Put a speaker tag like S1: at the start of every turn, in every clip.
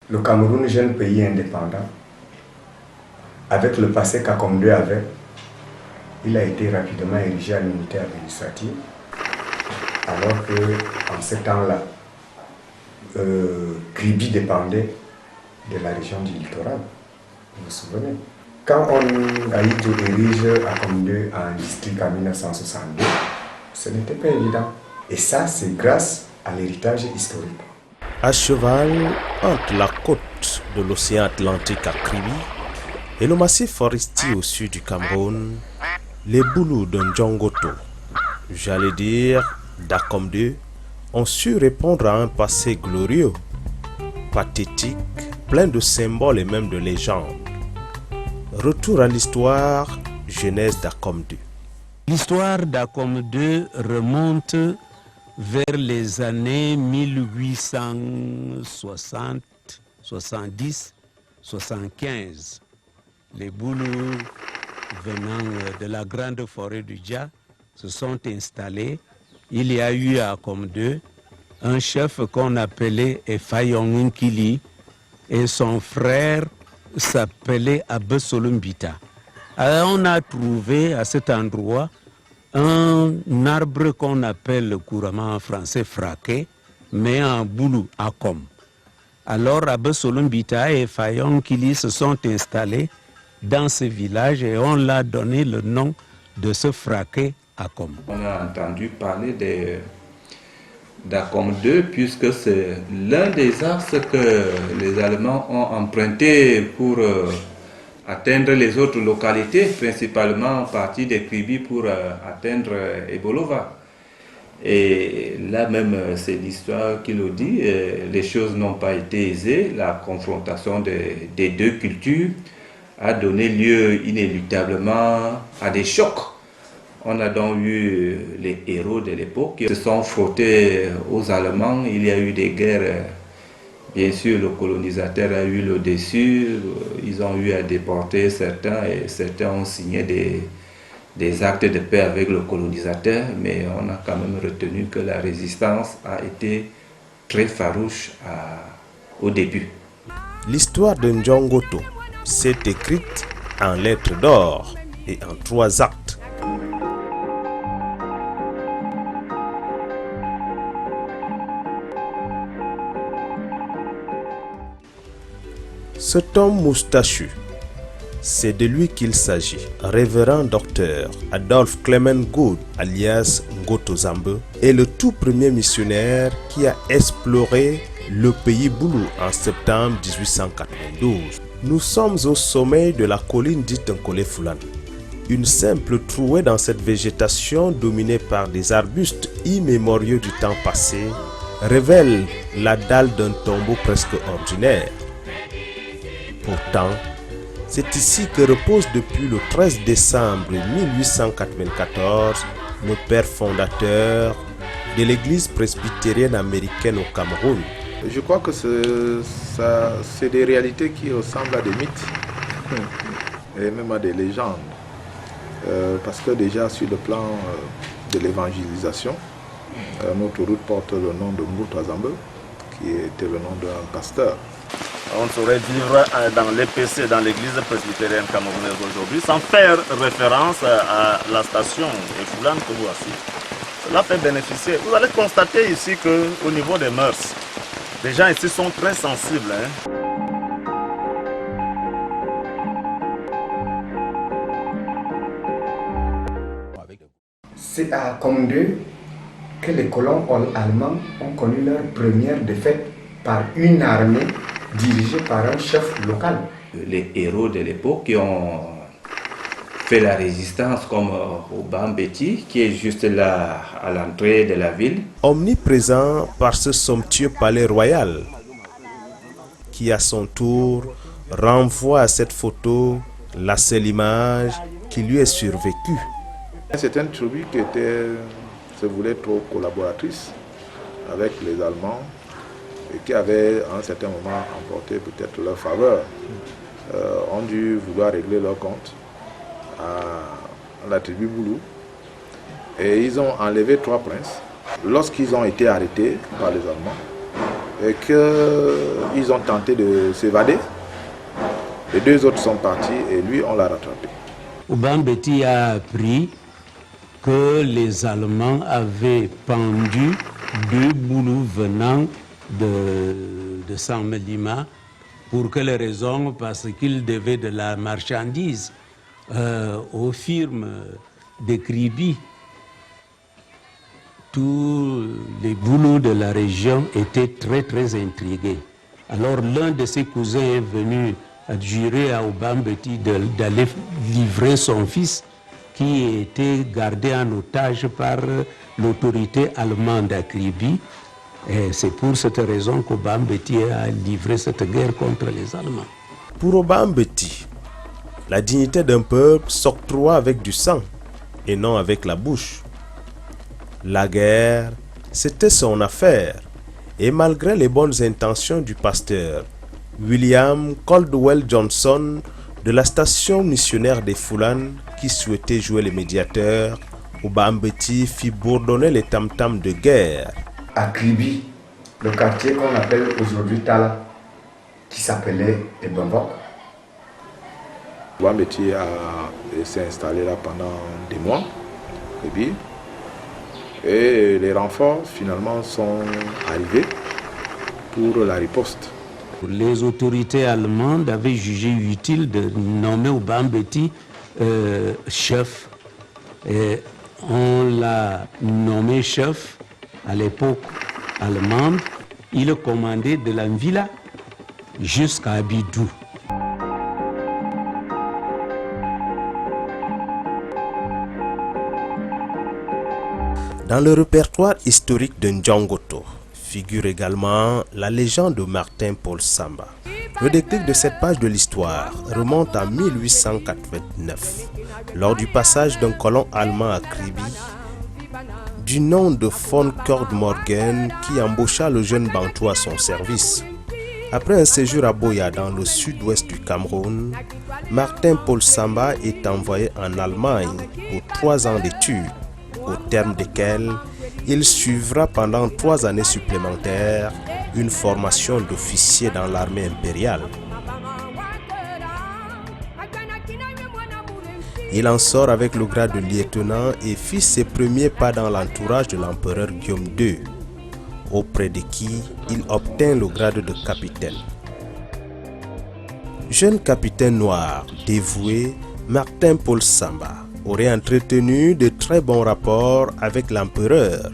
S1: Le Cameroun, jeune pays indépendant, avec le passé qu'Acom II avait, il a été rapidement érigé en unité administrative, alors qu'en ce temps-là, Kribi dépendait de la région du littoral. Vous vous souvenez? Quand Aïdjo érige Acom II en district en 1962, ce n'était pas évident. Et ça, c'est grâce à l'héritage historique.
S2: À cheval entre la côte de l'océan Atlantique à Kribi et le massif forestier au sud du Cameroun, les Boulous de Ndjongoto, j'allais dire d'Acom II, ont su répondre à un passé glorieux, pathétique, plein de symboles et même de légendes. Retour à l'histoire, genèse d'Acom II.
S3: L'histoire d'Acom II remonte vers les années 1860, 70, 75. Les Boulous, venant de la grande forêt du Dja, se sont installés. Il y a eu à Acom II un chef qu'on appelait Efayong Nkili et son frère s'appelait Abesolumbita. Alors on a trouvé à cet endroit un arbre qu'on appelle couramment en français fraqué, mais en boulou, Acom. Alors Abesolumbita et Efayong Nkili se sont installés dans ce village et on l'a donné le nom de ce fraqué Acom.
S4: On a entendu parler d'Acom II puisque c'est l'un des axes que les Allemands ont emprunté pour atteindre les autres localités, principalement en partie des Kribi pour atteindre Ebolova. Et là même, c'est l'histoire qui le dit, les choses n'ont pas été aisées, la confrontation des deux cultures a donné lieu inéluctablement à des chocs. On a donc eu les héros de l'époque qui se sont frottés aux Allemands. Il y a eu des guerres. Bien sûr, le colonisateur a eu le dessus. Ils ont eu à déporter certains et certains ont signé des actes de paix avec le colonisateur. Mais on a quand même retenu que la résistance a été très farouche au début.
S2: L'histoire de Ndjongoto s'est écrite en lettres d'or et en 3 actes. Cet homme moustachu, c'est de lui qu'il s'agit. Révérend docteur Adolphe Clement Good, alias Ngoto Zambe, est le tout premier missionnaire qui a exploré le pays Boulou en septembre 1892. Nous sommes au sommet de la colline dite Nkole Fulan. Une simple trouée dans cette végétation dominée par des arbustes immémoriaux du temps passé révèle la dalle d'un tombeau presque ordinaire. Pourtant, c'est ici que repose depuis le 13 décembre 1894 le père fondateur de l'église presbytérienne américaine au Cameroun.
S5: Je crois que c'est des réalités qui ressemblent à des mythes et même à des légendes. Parce que déjà sur le plan de l'évangélisation, notre route porte le nom de Ngoto Zambe, qui était le nom d'un pasteur.
S6: On saurait vivre dans l'EPC, dans l'église presbytérienne camerounaise aujourd'hui, sans faire référence à la station Efulan que vous voici. Cela fait bénéficier. Vous allez constater ici qu'au niveau des mœurs, les gens ici sont très sensibles.
S1: C'est à Acom II que les colons allemands ont connu leur première défaite par une armée dirigée par un chef local.
S4: Les héros de l'époque qui ont fait la résistance comme Obambeti, qui est juste là à l'entrée de la ville.
S2: Omniprésent par ce somptueux palais royal, qui à son tour renvoie à cette photo la seule image qui lui est survécue.
S5: C'est une tribu qui se voulait trop collaboratrice avec les Allemands et qui avait à un certain moment emporté peut-être leur faveur, ont dû vouloir régler leur compte à la tribu Boulou. Et ils ont enlevé 3 princes. Lorsqu'ils ont été arrêtés par les Allemands, et qu'ils ont tenté de s'évader. Les 2 autres sont partis et lui, on l'a rattrapé.
S3: Ubambeti a appris que les Allemands avaient pendu 2 boulous venant de Saint-Melima pour quelle raison? Parce qu'ils devaient de la marchandise aux firmes de Kribi. Tous les boulous de la région étaient très intrigués. Alors l'un de ses cousins est venu jurer à Ubambeti d'aller livrer son fils qui était gardé en otage par l'autorité allemande à Kribi. Et c'est pour cette raison qu'Ubambeti a livré cette guerre contre les Allemands.
S2: Pour Ubambeti, la dignité d'un peuple s'octroie avec du sang et non avec la bouche. La guerre, c'était son affaire, et malgré les bonnes intentions du pasteur William Caldwell Johnson de la station missionnaire des Foulans qui souhaitait jouer les médiateurs, Ubambeti fit bourdonner les tam-tams de guerre.
S1: À Kribi, le quartier qu'on appelle aujourd'hui Tala, qui s'appelait Ebambok.
S5: Ubambeti s'est installé là pendant des mois, Kribi. Et les renforts finalement sont arrivés pour la riposte.
S3: Les autorités allemandes avaient jugé utile de nommer Ubambeti chef. Et on l'a nommé chef à l'époque allemande. Il commandait de la Villa jusqu'à Abidou.
S2: Dans le répertoire historique de Ndjangoto figure également la légende de Martin-Paul Samba. Le déclic de cette page de l'histoire remonte à 1889, lors du passage d'un colon allemand à Kribi, du nom de von Kordmorgen, qui embaucha le jeune Bantou à son service. Après un séjour à Boya dans le sud-ouest du Cameroun, Martin-Paul Samba est envoyé en Allemagne pour 3 ans d'études, au terme desquels il suivra pendant 3 années supplémentaires une formation d'officier dans l'armée impériale. Il en sort avec le grade de lieutenant et fit ses premiers pas dans l'entourage de l'empereur Guillaume II, auprès de qui il obtint le grade de capitaine. Jeune capitaine noir dévoué, Martin-Paul Samba aurait entretenu de très bons rapports avec l'empereur,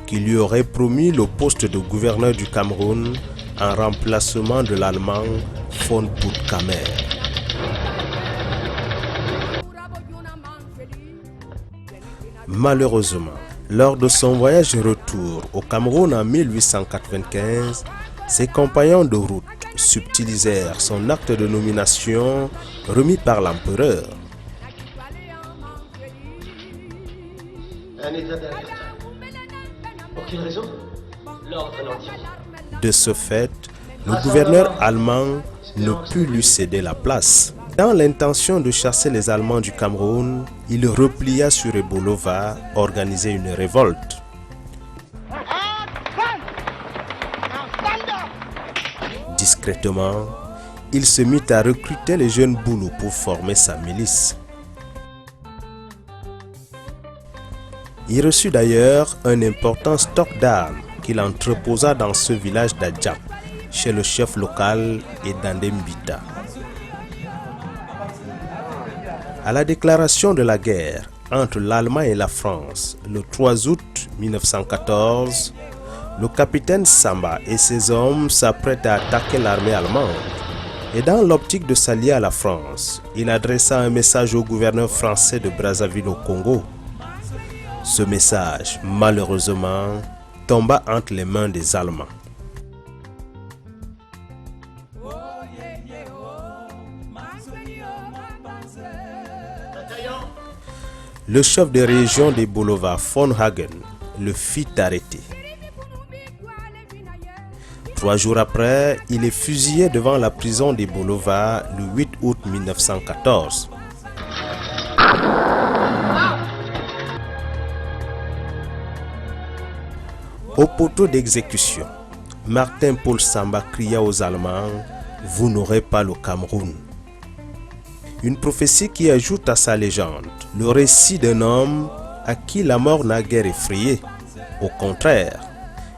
S2: qui lui aurait promis le poste de gouverneur du Cameroun en remplacement de l'allemand von Puttkamer. Malheureusement, lors de son voyage de retour au Cameroun en 1895, ses compagnons de route subtilisèrent son acte de nomination remis par l'empereur.
S7: Un état d'alerte. Pour quelle raison? L'ordre n'en dit rien.
S2: De ce fait, le gouverneur allemand ne put lui céder la place. Dans l'intention de chasser les Allemands du Cameroun, il replia sur Ebolova, organisait une révolte. Discrètement, il se mit à recruter les jeunes Boulous pour former sa milice. Il reçut d'ailleurs un important stock d'armes qu'il entreposa dans ce village d'Adjap, chez le chef local et Dandembita. À la déclaration de la guerre entre l'Allemagne et la France, le 3 août 1914, le capitaine Samba et ses hommes s'apprêtent à attaquer l'armée allemande. Et dans l'optique de s'allier à la France, il adressa un message au gouverneur français de Brazzaville au Congo. Ce message, malheureusement, tomba entre les mains des Allemands. Le chef de région des Bolova, von Hagen, le fit arrêter. 3 jours après, il est fusillé devant la prison des Bolova le 8 août 1914. Au poteau d'exécution, Martin-Paul Samba cria aux Allemands « Vous n'aurez pas le Cameroun ». Une prophétie qui ajoute à sa légende le récit d'un homme à qui la mort n'a guère effrayé. Au contraire,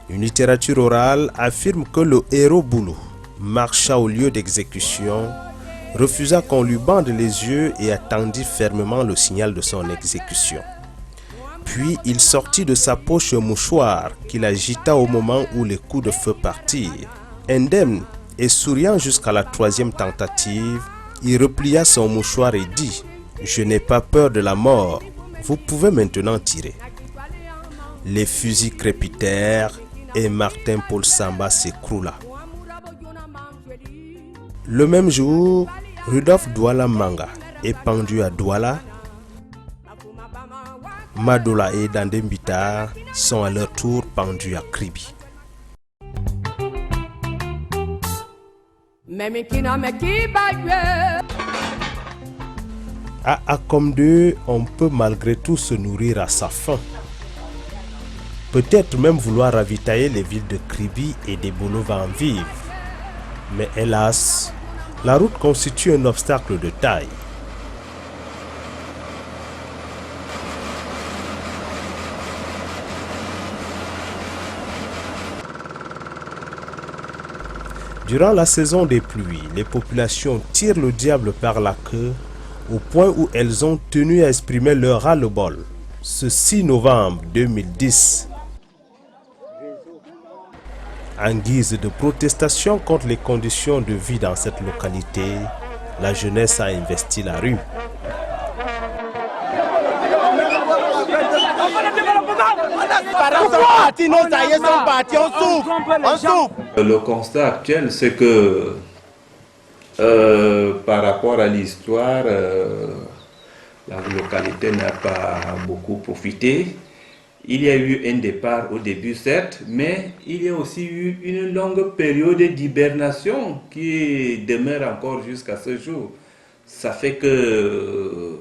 S2: une littérature orale affirme que le héros Boulou marcha au lieu d'exécution, refusa qu'on lui bande les yeux et attendit fermement le signal de son exécution. Puis il sortit de sa poche un mouchoir qu'il agita au moment où les coups de feu partirent. Indemne et souriant jusqu'à la 3e tentative, il replia son mouchoir et dit « Je n'ai pas peur de la mort, vous pouvez maintenant tirer ». Les fusils crépitèrent et Martin-Paul Samba s'écroula. Le même jour, Rudolf Douala Manga est pendu à Douala. Madola et Dandembita sont à leur tour pendus à Kribi. À Akom 2, on peut malgré tout se nourrir à sa faim. Peut-être même vouloir ravitailler les villes de Kribi et des Boulova en vivre. Mais hélas, la route constitue un obstacle de taille. Durant la saison des pluies, les populations tirent le diable par la queue au point où elles ont tenu à exprimer leur ras-le-bol. Ce 6 novembre 2010, en guise de protestation contre les conditions de vie dans cette localité, la jeunesse a investi la rue.
S4: Le constat actuel, c'est que par rapport à l'histoire, la localité n'a pas beaucoup profité. Il y a eu un départ au début, certes, mais il y a aussi eu une longue période d'hibernation qui demeure encore jusqu'à ce jour. Ça fait que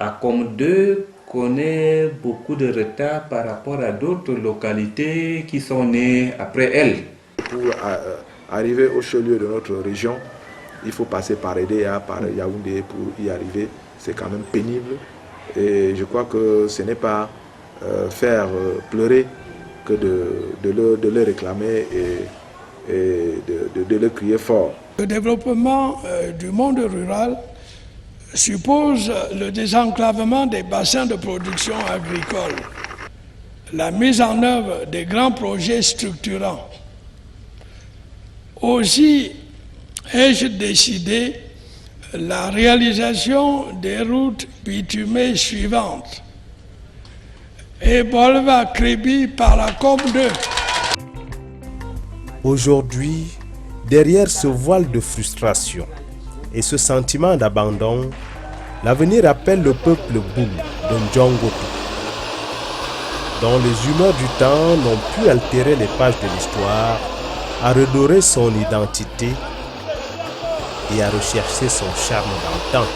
S4: Akom 2 connaît beaucoup de retard par rapport à d'autres localités qui sont nées après elle.
S5: Pour arriver au chef-lieu de notre région, il faut passer par Edea, par Yaoundé pour y arriver. C'est quand même pénible et je crois que ce n'est pas faire pleurer que de le réclamer et de le crier fort.
S8: Le développement du monde rural suppose le désenclavement des bassins de production agricole, la mise en œuvre des grands projets structurants. Aussi ai-je décidé la réalisation des routes bitumées suivantes. Et Bolva Kribi par la Akom 2.
S2: Aujourd'hui, derrière ce voile de frustration et ce sentiment d'abandon, l'avenir appelle le peuple Boulou de Ndjongoto, dont les humeurs du temps n'ont pu altérer les pages de l'histoire, à redorer son identité et à rechercher son charme d'antan.